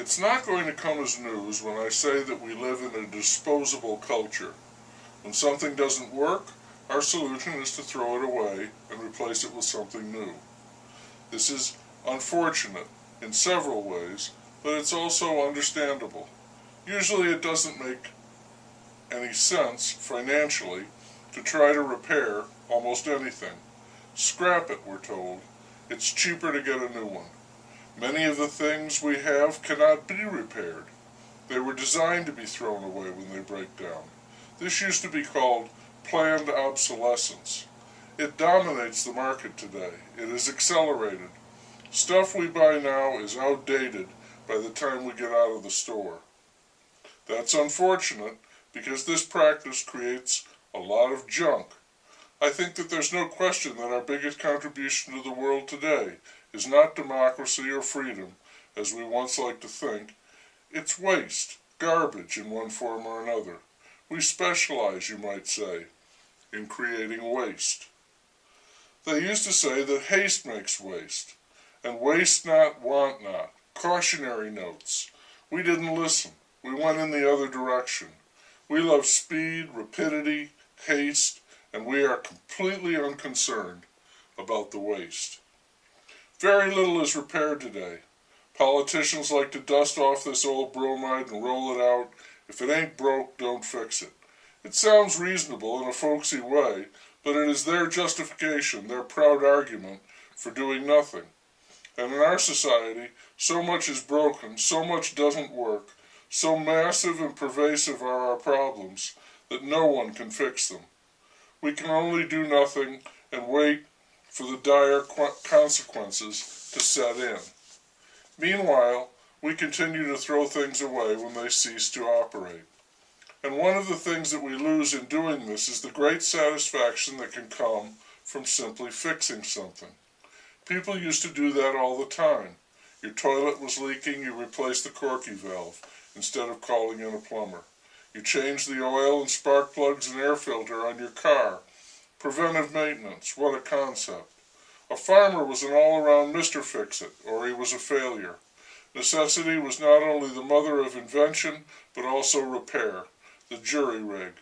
It's not going to come as news when I say that we live in a disposable culture. When something doesn't work, our solution is to throw it away and replace it with something new. This is unfortunate in several ways, but it's also understandable. Usually it doesn't make any sense financially to try to repair almost anything. Scrap it, we're told. It's cheaper to get a new one. Many of the things we have cannot be repaired. They were designed to be thrown away when they break down. This used to be called planned obsolescence. It dominates the market today. It is accelerated. Stuff we buy now is outdated by the time we get out of the store. That's unfortunate because this practice creates a lot of junk. I think that there's no question that our biggest contribution to the world today is not democracy or freedom, as we once liked to think. It's waste, garbage in one form or another. We specialize, you might say, in creating waste. They used to say that haste makes waste, and waste not, want not, cautionary notes. We didn't listen. We went in the other direction. We love speed, rapidity, haste, and we are completely unconcerned about the waste. Very little is repaired today. Politicians like to dust off this old bromide and roll it out. If it ain't broke, don't fix it. It sounds reasonable in a folksy way, but it is their justification, their proud argument for doing nothing. And in our society, so much is broken, so much doesn't work, so massive and pervasive are our problems that no one can fix them. We can only do nothing and wait for the dire consequences to set in. Meanwhile, we continue to throw things away when they cease to operate. And one of the things that we lose in doing this is the great satisfaction that can come from simply fixing something. People used to do that all the time. Your toilet was leaking, you replaced the corky valve instead of calling in a plumber. You changed the oil and spark plugs and air filter on your car. Preventive maintenance, what a concept. A farmer was an all-around Mr. Fix-It, or he was a failure. Necessity was not only the mother of invention, but also repair, the jury rig.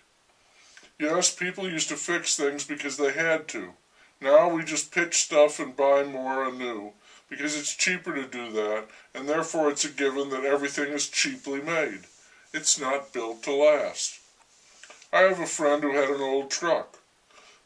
Yes, people used to fix things because they had to. Now we just pitch stuff and buy more anew, because it's cheaper to do that, and therefore it's a given that everything is cheaply made. It's not built to last. I have a friend who had an old truck.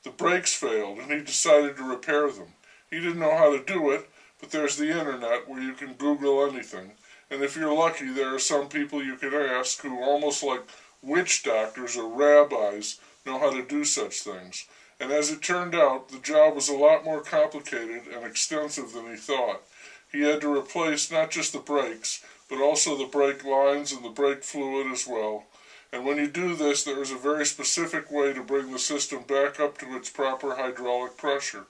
The brakes failed, and he decided to repair them. He didn't know how to do it, but there's the internet where you can Google anything, and if you're lucky there are some people you can ask who, almost like witch doctors or rabbis, know how to do such things. And as it turned out, the job was a lot more complicated and extensive than he thought. He had to replace not just the brakes, but also the brake lines and the brake fluid as well. And when you do this, there is a very specific way to bring the system back up to its proper hydraulic pressure,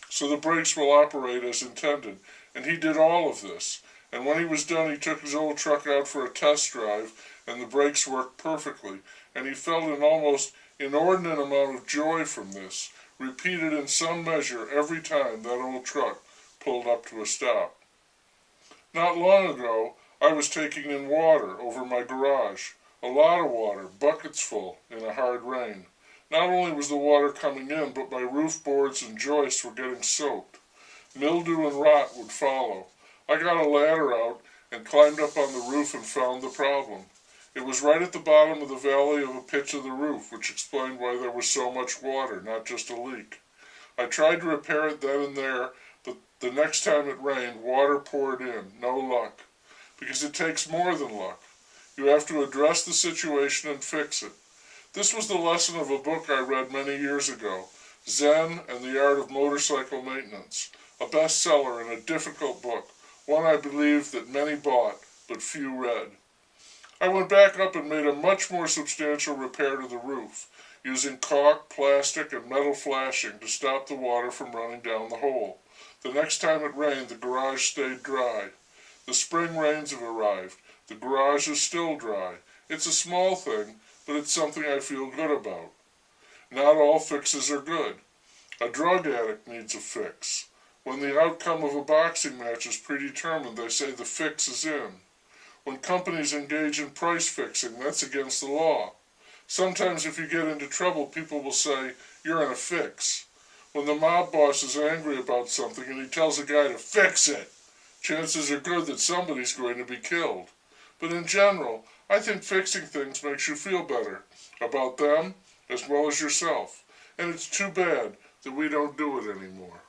so the brakes will operate as intended. And he did all of this. And when he was done, he took his old truck out for a test drive, and the brakes worked perfectly. And he felt an almost inordinate amount of joy from this, repeated in some measure every time that old truck pulled up to a stop. Not long ago, I was taking in water over my garage. A lot of water, buckets full, in a hard rain. Not only was the water coming in, but my roof boards and joists were getting soaked. Mildew and rot would follow. I got a ladder out and climbed up on the roof and found the problem. It was right at the bottom of the valley of a pitch of the roof, which explained why there was so much water, not just a leak. I tried to repair it then and there, but the next time it rained, water poured in. No luck. Because it takes more than luck. You have to address the situation and fix it. This was the lesson of a book I read many years ago, Zen and the Art of Motorcycle Maintenance, a bestseller and a difficult book, one I believe that many bought, but few read. I went back up and made a much more substantial repair to the roof, using caulk, plastic, and metal flashing to stop the water from running down the hole. The next time it rained, the garage stayed dry. The spring rains have arrived. The garage is still dry. It's a small thing, but it's something I feel good about. Not all fixes are good. A drug addict needs a fix. When the outcome of a boxing match is predetermined, they say the fix is in. When companies engage in price fixing, that's against the law. Sometimes if you get into trouble, people will say, you're in a fix. When the mob boss is angry about something and he tells a guy to fix it, chances are good that somebody's going to be killed. But in general, I think fixing things makes you feel better about them as well as yourself. And it's too bad that we don't do it anymore.